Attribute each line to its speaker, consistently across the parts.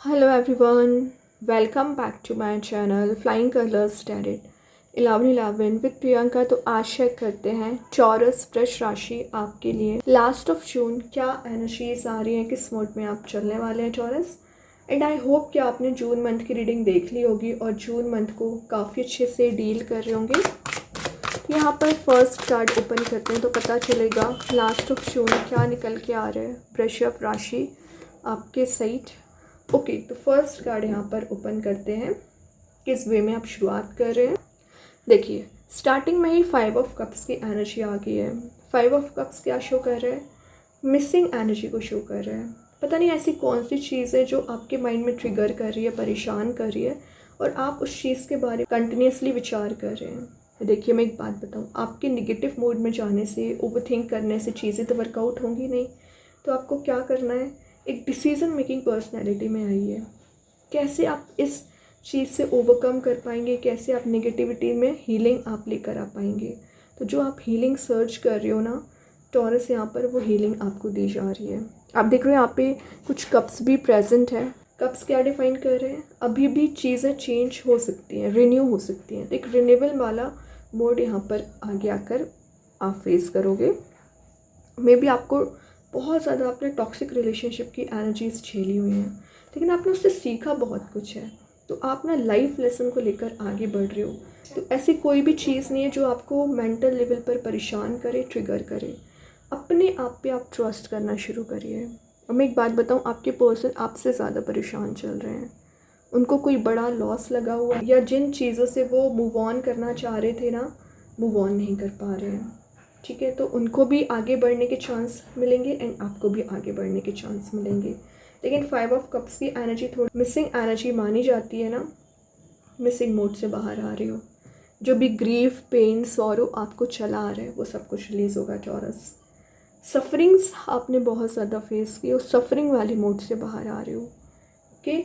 Speaker 1: Hello everyone, welcome back to my channel Flying Colors Tarot 1111 with Priyanka. तो आशा करते हैं चौरस वृष राशि आपके लिए लास्ट ऑफ जून क्या एनर्जीज आ रही हैं, किस मोड में आप चलने वाले हैं चौरस। एंड आई होप कि आपने जून मंथ की रीडिंग देख ली होगी और जून मंथ को काफ़ी अच्छे से डील कर रहे होंगे। यहाँ पर फर्स्ट कार्ड ओपन करते हैं तो पता चलेगा लास्ट ऑफ जून क्या निकल के आ रहा है वृषभ राशि आपके साइड। ओके, तो फर्स्ट कार्ड यहाँ पर ओपन करते हैं, किस वे में आप शुरुआत कर रहे हैं। देखिए स्टार्टिंग में ही 5 ऑफ कप्स की एनर्जी आ गई है। 5 ऑफ कप्स क्या शो कर रहा है? मिसिंग एनर्जी को शो कर रहा है। पता नहीं ऐसी कौन सी चीज़ है जो आपके माइंड में ट्रिगर कर रही है, परेशान कर रही है और आप उस चीज़ के बारे में कंटिन्यूसली विचार कर रहे हैं। देखिए मैं एक बात बताऊँ, आपके निगेटिव मोड में जाने से, ओवरथिंक करने से चीज़ें तो वर्कआउट होंगी नहीं। तो आपको क्या करना है, एक डिसीज़न मेकिंग पर्सनैलिटी में आइए। कैसे आप इस चीज़ से ओवरकम कर पाएंगे, कैसे आप नेगेटिविटी में हीलिंग आप लेकर आ पाएंगे। तो जो आप हीलिंग सर्च कर रहे हो ना टॉरस, यहाँ पर वो हीलिंग आपको दी जा रही है। आप देख रहे हो यहाँ पे कुछ कप्स भी प्रेजेंट है। कप्स क्या डिफाइन कर रहे हैं? अभी भी चीज़ें चेंज हो सकती हैं, रिन्यू हो सकती हैं। तो एक रिन्यूअल वाला मोड यहाँ पर आगे आकर आप फेस करोगे। मे बी आपको बहुत ज़्यादा आपने टॉक्सिक रिलेशनशिप की एनर्जीज झेली हुई हैं, लेकिन आपने उससे सीखा बहुत कुछ है। तो आप ना लाइफ लेसन को लेकर आगे बढ़ रहे हो। तो ऐसी कोई भी चीज़ नहीं है जो आपको मेंटल लेवल पर परेशान करे, ट्रिगर करे। अपने आप पे आप ट्रस्ट करना शुरू करिए। और मैं एक बात बताऊँ, आपके पर्सन आपसे ज़्यादा परेशान चल रहे हैं। उनको कोई बड़ा लॉस लगा हुआ है या जिन चीज़ों से वो मूव ऑन करना चाह रहे थे ना, मूव ऑन नहीं कर पा रहे हैं। ठीक है, तो उनको भी आगे बढ़ने के चांस मिलेंगे एंड आपको भी आगे बढ़ने के चांस मिलेंगे। लेकिन 5 ऑफ कप्स की एनर्जी थोड़ी मिसिंग एनर्जी मानी जाती है ना, मिसिंग मोड से बाहर आ रहे हो। जो भी ग्रीफ, पेन, सॉरो आपको चला आ रहा है वो सब कुछ रिलीज़ होगा टॉरस। सफरिंग्स आपने बहुत ज़्यादा फेस की और सफरिंग वाले मोड से बाहर आ रहे हो। ओके,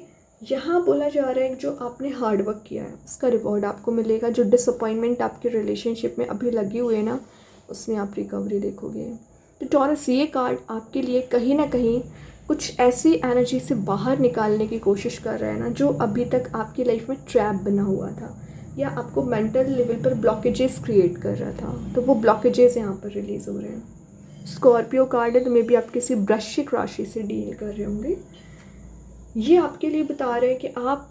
Speaker 1: यहाँ बोला जा रहा है जो आपने हार्ड वर्क किया है उसका रिवॉर्ड आपको मिलेगा। जो डिसअपॉइंटमेंट आपके रिलेशनशिप में अभी लगी हुई है ना, उसमें आप रिकवरी देखोगे। तो टॉरस ये कार्ड आपके लिए कहीं ना कहीं कुछ ऐसी एनर्जी से बाहर निकालने की कोशिश कर रहा है ना, जो अभी तक आपकी लाइफ में ट्रैप बना हुआ था या आपको मेंटल लेवल पर ब्लॉकेजेस क्रिएट कर रहा था। तो वो ब्लॉकेजेस यहाँ पर रिलीज़ हो रहे हैं। स्कॉर्पियो कार्ड है, तो मे बी आप किसी वृश्चिक राशि से डील कर रहे होंगे। ये आपके लिए बता रहे हैं कि आप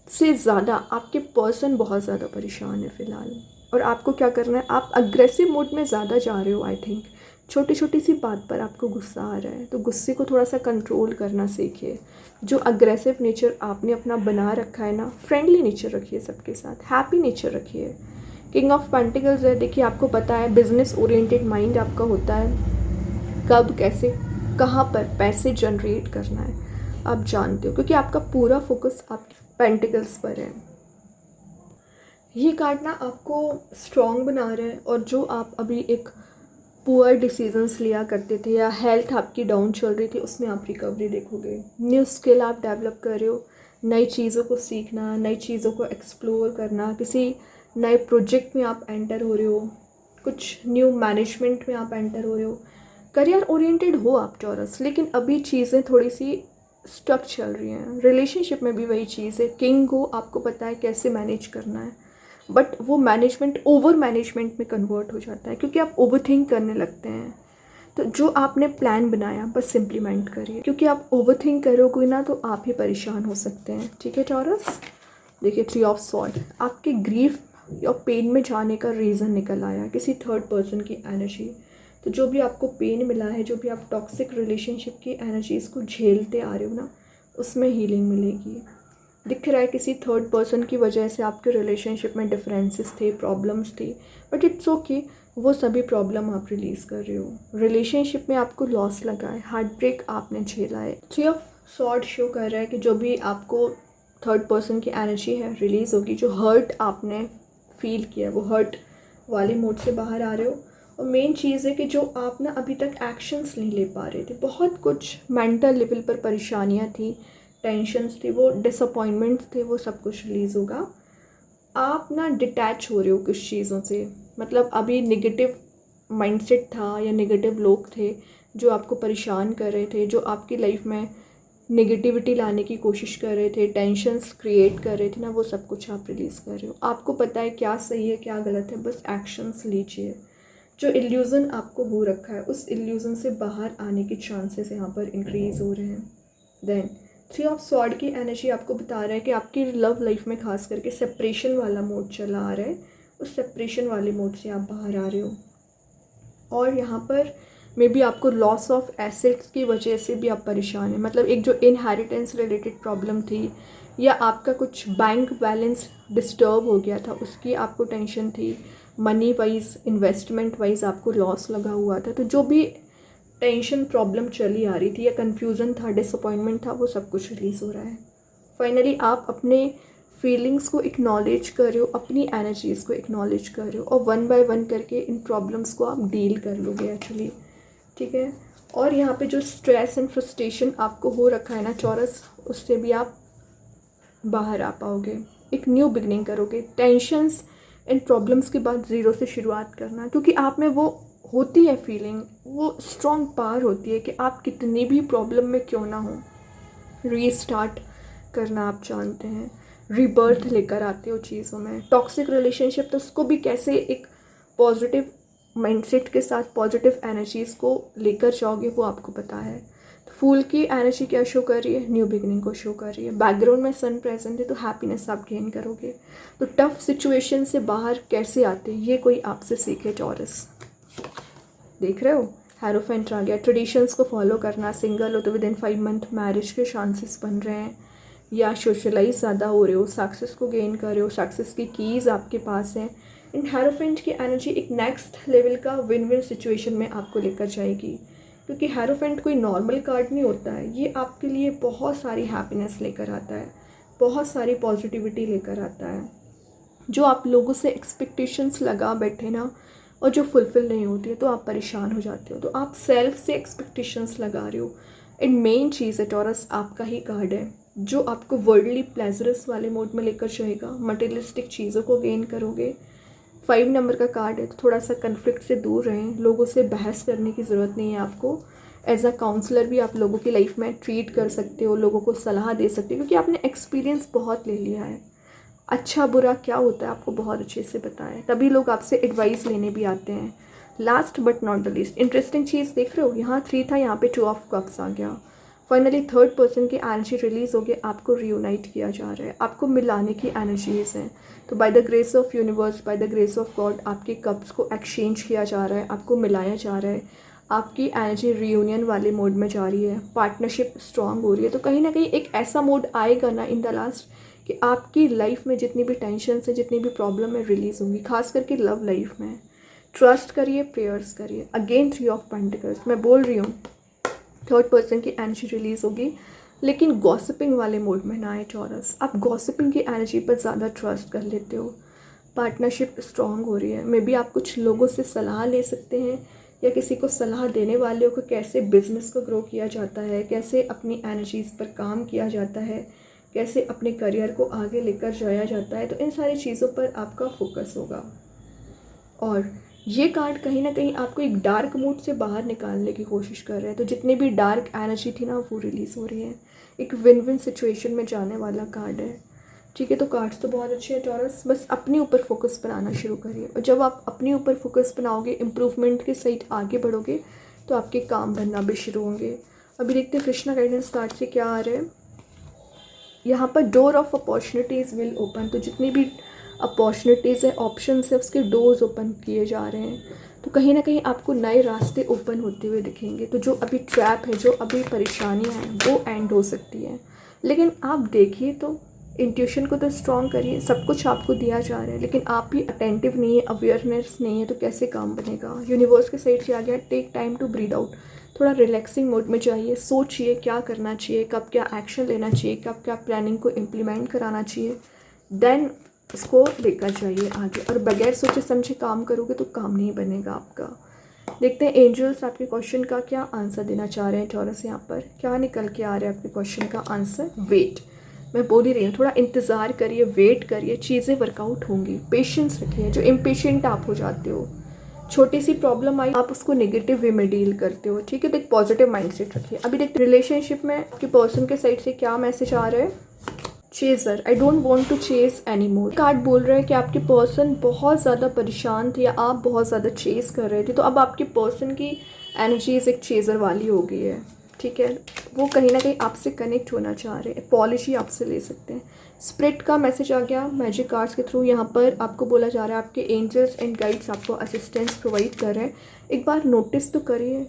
Speaker 1: से ज़्यादा आपके पर्सन बहुत ज़्यादा परेशान है फ़िलहाल। और आपको क्या करना है, आप अग्रेसिव मोड में ज़्यादा जा रहे हो। आई थिंक छोटी छोटी सी बात पर आपको गुस्सा आ रहा है, तो गुस्से को थोड़ा सा कंट्रोल करना सीखिए। जो अग्रेसिव नेचर आपने अपना बना रखा है ना, फ्रेंडली नेचर रखिए सबके साथ, हैप्पी नेचर रखिए। किंग ऑफ पेंटिकल्स है, देखिए आपको पता है बिजनेस ओरिएंटेड माइंड आपका होता है। कब, कैसे, कहाँ पर पैसे जनरेट करना है आप जानते हो, क्योंकि आपका पूरा फोकस आपके पेंटिकल्स पर है। ये कार्ड ना आपको स्ट्रॉन्ग बना रहा है और जो आप अभी एक पुअर डिसीजंस लिया करते थे या हेल्थ आपकी डाउन चल रही थी, उसमें आप रिकवरी देखोगे। न्यू स्किल आप डेवलप कर रहे हो, नई चीज़ों को सीखना, नई चीज़ों को एक्सप्लोर करना, किसी नए प्रोजेक्ट में आप एंटर हो रहे हो, कुछ न्यू मैनेजमेंट में आप एंटर हो रहे हो। करियर ओरिएंटेड हो आप टॉरस, लेकिन अभी चीज़ें थोड़ी सी स्टक चल रही हैं। रिलेशनशिप में भी वही चीज़ है, किंग को आपको पता है कैसे मैनेज करना है, बट वो मैनेजमेंट ओवर मैनेजमेंट में कन्वर्ट हो जाता है क्योंकि आप ओवर थिंक करने लगते हैं। तो जो आपने प्लान बनाया बस इम्प्लीमेंट करिए, क्योंकि आप ओवर थिंक करोगे ना तो आप ही परेशान हो सकते हैं। ठीक है टॉरस, देखिए 3 ऑफ स्वॉर्ड आपके ग्रीफ या पेन में जाने का रीज़न निकल आया, किसी थर्ड पर्सन की एनर्जी। तो जो भी आपको पेन मिला है, जो भी आप टॉक्सिक रिलेशनशिप की एनर्जीज़ को झेलते आ रहे हो ना, उसमें हीलिंग मिलेगी। दिख रहा है किसी थर्ड पर्सन की वजह से आपके रिलेशनशिप में डिफरेंसेस थे, प्रॉब्लम्स थी, बट इट्स ओके, वो सभी प्रॉब्लम आप रिलीज़ कर रहे हो। रिलेशनशिप में आपको लॉस लगा है, हार्ट ब्रेक आपने झेला है। 3 ऑफ स्वॉर्ड शो कर रहा है कि जो भी आपको थर्ड पर्सन की एनर्जी है रिलीज़ होगी। जो हर्ट आपने फील किया वो हर्ट वाले मोड से बाहर आ रहे हो। और मेन चीज़ है कि जो आप ना अभी तक एक्शंस नहीं ले पा रहे थे, बहुत कुछ मेंटल लेवल पर परेशानियाँ थी, टेंशन्स थी, वो डिसअपॉइंटमेंट्स थे, वो सब कुछ रिलीज़ होगा। आप ना डिटैच हो रहे हो कुछ चीज़ों से, मतलब अभी नेगेटिव माइंडसेट था या नेगेटिव लोग थे जो आपको परेशान कर रहे थे, जो आपकी लाइफ में नेगेटिविटी लाने की कोशिश कर रहे थे, टेंशन्स क्रिएट कर रहे थे ना, वो सब कुछ आप रिलीज़ कर रहे हो। आपको पता है क्या सही है क्या गलत है, बस एक्शंस लीजिए। जो इल्यूज़न आपको हो रखा है उस इल्यूज़न से बाहर आने के चांसेस यहाँ पर इंक्रीज़ हो रहे हैं। देन 3 ऑफ स्वॉर्ड की एनर्जी आपको बता रहा है कि आपकी लव लाइफ में खास करके सेपरेशन वाला मोड चला आ रहा है, उस सेपरेशन वाले मोड से आप बाहर आ रहे हो। और यहाँ पर मे बी आपको लॉस ऑफ एसेट्स की वजह से भी आप परेशान हैं, मतलब एक जो इनहेरिटेंस रिलेटेड प्रॉब्लम थी या आपका कुछ बैंक बैलेंस डिस्टर्ब हो गया था उसकी आपको टेंशन थी, मनी वाइज इन्वेस्टमेंट वाइज आपको लॉस लगा हुआ था। तो जो भी टेंशन प्रॉब्लम चली आ रही थी या कन्फ्यूज़न था, डिसअपॉइंटमेंट था, वो सब कुछ रिलीज़ हो रहा है। फाइनली आप अपने फीलिंग्स को एक्नॉलेज कर रहे हो, अपनी एनर्जीज़ को एक्नॉलेज कर रहे हो और वन बाय वन करके इन प्रॉब्लम्स को आप डील कर लोगे एक्चुअली, ठीक है। और यहाँ पे जो स्ट्रेस एंड फ्रस्ट्रेशन आपको हो रखा है ना चौरस, उससे भी आप बाहर आ पाओगे, एक न्यू बिगनिंग करोगे। टेंशन्स एंड प्रॉब्लम्स के बाद ज़ीरो से शुरुआत करना, क्योंकि आप में वो होती है फीलिंग, वो स्ट्रॉन्ग पावर होती है कि आप कितनी भी प्रॉब्लम में क्यों ना हो, रीस्टार्ट करना आप जानते हैं, रीबर्थ लेकर आते हो चीज़ों में। टॉक्सिक रिलेशनशिप तो उसको भी कैसे एक पॉजिटिव माइंडसेट के साथ पॉजिटिव एनर्जीज़ को लेकर जाओगे वो आपको पता है। तो फूल की एनर्जी क्या शो कर रही है, न्यू बिगनिंग को शो कर रही है। बैकग्राउंड में सन प्रेजेंट है तो हैप्पीनेस आप गेन करोगे। तो टफ सिचुएशन से बाहर कैसे आते हैं ये कोई आपसे सीखे टॉरस। देख रहे हो हेरोफेंट आ गया। ट्रेडिशंस को फॉलो करना, सिंगल हो तो विद इन 5 मंथ मैरिज के चांसेस बन रहे हैं, या सोशलाइज ज़्यादा हो रहे हो, सक्सेस को गेन कर रहे हो, सक्सेस की कीज़ आपके पास हैं। इन हेरोफेंट की एनर्जी एक नेक्स्ट लेवल का विन विन सिचुएशन में आपको लेकर जाएगी, क्योंकि हेरोफेंट कोई नॉर्मल कार्ड नहीं होता है, ये आपके लिए बहुत सारी हैप्पीनेस लेकर आता है, बहुत सारी पॉजिटिविटी लेकर आता है। जो आप लोगों से एक्सपेक्टेशंस लगा बैठे ना और जो फुलफ़िल नहीं होती है तो आप परेशान हो जाते हो, तो आप सेल्फ से एक्सपेक्टेशंस लगा रहे हो। एंड मेन चीज़ है टॉरस, आपका ही कार्ड है जो आपको वर्ल्डली प्लेजरस वाले मोड में लेकर जाएगा, मटेरियलिस्टिक चीज़ों को गेन करोगे। 5 नंबर का कार्ड है, तो थोड़ा सा कन्फ्लिक्ट से दूर रहें, लोगों से बहस करने की ज़रूरत नहीं है आपको। एज अ काउंसलर भी आप लोगों की लाइफ में ट्रीट कर सकते हो, लोगों को सलाह दे सकते हो, क्योंकि आपने एक्सपीरियंस बहुत ले लिया है, अच्छा बुरा क्या होता है आपको बहुत अच्छे से पता है, तभी लोग आपसे एडवाइस लेने भी आते हैं। Last but not the least interesting चीज़ देख रहे हो, यहाँ 3 था, यहाँ पे 2 ऑफ कप्स आ गया। फाइनली थर्ड पर्सन की एनर्जी रिलीज हो गई, आपको रियूनाइट किया जा रहा है, आपको मिलाने की एनर्जीज हैं। तो by the grace of universe, by the grace of God आपके कप्स को एक्सचेंज किया जा रहा है, आपको मिलाया जा रहा है, आपकी एनर्जी रियूनियन वाले मोड में जा रही है, पार्टनरशिप स्ट्रांग हो रही है। तो कहीं ना कहीं एक ऐसा मोड आएगा ना इन द लास्ट कि आपकी लाइफ में जितनी भी टेंशन है, जितनी भी प्रॉब्लम है, रिलीज़ होंगी, खास करके लव लाइफ में। ट्रस्ट करिए, प्रेयर्स करिए। अगेन 3 ऑफ पेंटिकल्स, मैं बोल रही हूँ थर्ड पर्सन की एनर्जी रिलीज़ होगी, लेकिन गॉसिपिंग वाले मोड में ना आए टॉरस। आप गॉसिपिंग की एनर्जी पर ज़्यादा ट्रस्ट कर लेते हो। पार्टनरशिप स्ट्रांग हो रही है, मे बी आप कुछ लोगों से सलाह ले सकते हैं या किसी को सलाह देने वाले को कैसे बिजनेस को ग्रो किया जाता है, कैसे अपनी एनर्जीज़ पर काम किया जाता है, कैसे अपने करियर को आगे लेकर जाया जाता है। तो इन सारी चीज़ों पर आपका फोकस होगा। और ये कार्ड कहीं ना कहीं आपको एक डार्क मूड से बाहर निकालने की कोशिश कर रहे हैं। तो जितनी भी डार्क एनर्जी थी ना वो रिलीज़ हो रही है, एक विन विन सिचुएशन में जाने वाला कार्ड है, ठीक है। तो कार्ड्स तो बहुत अच्छे हैं टॉरस, बस अपने ऊपर फोकस बनाना शुरू करिए, और जब आप अपने ऊपर फोकस बनाओगे, इम्प्रूवमेंट के साइड आगे बढ़ोगे, तो आपके काम बनना भी शुरू होंगे। अभी देखते हैं कृष्णा गाइडेंस कार्ड से क्या आ रहे हैं। यहाँ पर door of opportunities will open, तो जितनी भी अपॉर्चुनिटीज़ है, ऑप्शन है, उसके डोर्स ओपन किए जा रहे हैं। तो कहीं ना कहीं आपको नए रास्ते ओपन होते हुए दिखेंगे। तो जो अभी ट्रैप है, जो अभी परेशानियाँ हैं, वो एंड हो सकती हैं। लेकिन आप देखिए तो इंट्यूशन को तो स्ट्रॉन्ग करिए, सब कुछ आपको दिया जा रहा है, लेकिन आप ही अटेंटिव नहीं है, अवेयरनेस नहीं है, तो कैसे काम बनेगा। यूनिवर्स के साइड से आ गया, take time to breathe out, थोड़ा रिलैक्सिंग मोड में जाइए, सोचिए क्या करना चाहिए, कब क्या एक्शन लेना चाहिए, कब क्या प्लानिंग को इम्प्लीमेंट कराना चाहिए, देन उसको लेकर जाइए आगे। और बगैर सोचे समझे काम करोगे तो काम नहीं बनेगा आपका। देखते हैं एंजल्स आपके क्वेश्चन का क्या आंसर देना चाह रहे हैं टॉरस। यहाँ पर क्या निकल के आ रहा है आपके क्वेश्चन का आंसर। वेट, मैं बोल ही रही हूँ, थोड़ा इंतज़ार करिए, वेट करिए, चीज़ें वर्कआउट होंगी, पेशेंस रखिए। जो इम्पेशेंट आप हो जाते हो, छोटी सी प्रॉब्लम आई, आप उसको नेगेटिव वे में डील करते हो, ठीक है। तो एक पॉजिटिव माइंडसेट रखिए। अभी देखते रिलेशनशिप में आपके पर्सन के साइड से क्या मैसेज आ रहा है। Chaser, I don't want to chase any more. Card बोल रहा है कि आपके पर्सन बहुत ज़्यादा परेशान थे या आप बहुत ज़्यादा चेस कर रहे थे, तो अब आपके पर्सन की एनर्जीज एक चेजर वाली हो गई है, ठीक है। वो कहीं ना कहीं आपसे कनेक्ट होना चाह रहे हैं, पॉलिसी आपसे ले सकते हैं। स्प्रिट का मैसेज आ गया मैजिक कार्ड्स के थ्रू। यहाँ पर आपको बोला जा रहा है आपके एंजल्स एंड गाइड्स आपको असिस्टेंस प्रोवाइड कर रहे हैं। एक बार नोटिस तो करिए,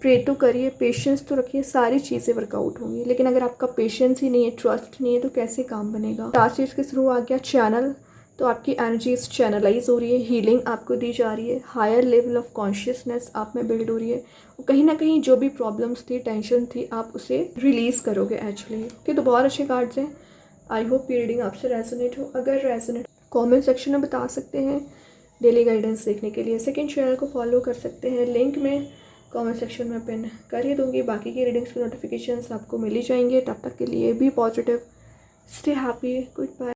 Speaker 1: प्रे तो करिए, पेशेंस तो रखिए, सारी चीज़ें वर्कआउट होंगी। लेकिन अगर आपका पेशेंस ही नहीं है, ट्रस्ट नहीं है, तो कैसे काम बनेगा। टास्क के थ्रू आ गया चैनल, तो आपकी एनर्जीज चैनलाइज हो रही है, हीलिंग आपको दी जा रही है, हायर लेवल ऑफ कॉन्शियसनेस आप में बिल्ड हो रही है। कहीं ना कहीं जो भी प्रॉब्लम्स थी, टेंशन थी, आप उसे रिलीज़ करोगे एक्चुअली। ओके, तो बहुत अच्छे कार्ड्स हैं। आई होप ये रीडिंग आपसे रेजोनेट हो। अगर रेजोनेट कमेंट सेक्शन में बता सकते हैं। डेली गाइडेंस देखने के लिए सेकंड चैनल को फॉलो कर सकते हैं, लिंक में कमेंट सेक्शन में पिन कर ही दूँगी। बाकी की रीडिंग्स की नोटिफिकेशंस आपको मिल ही जाएंगे। तब तक के लिए be positive, stay happy, good bye.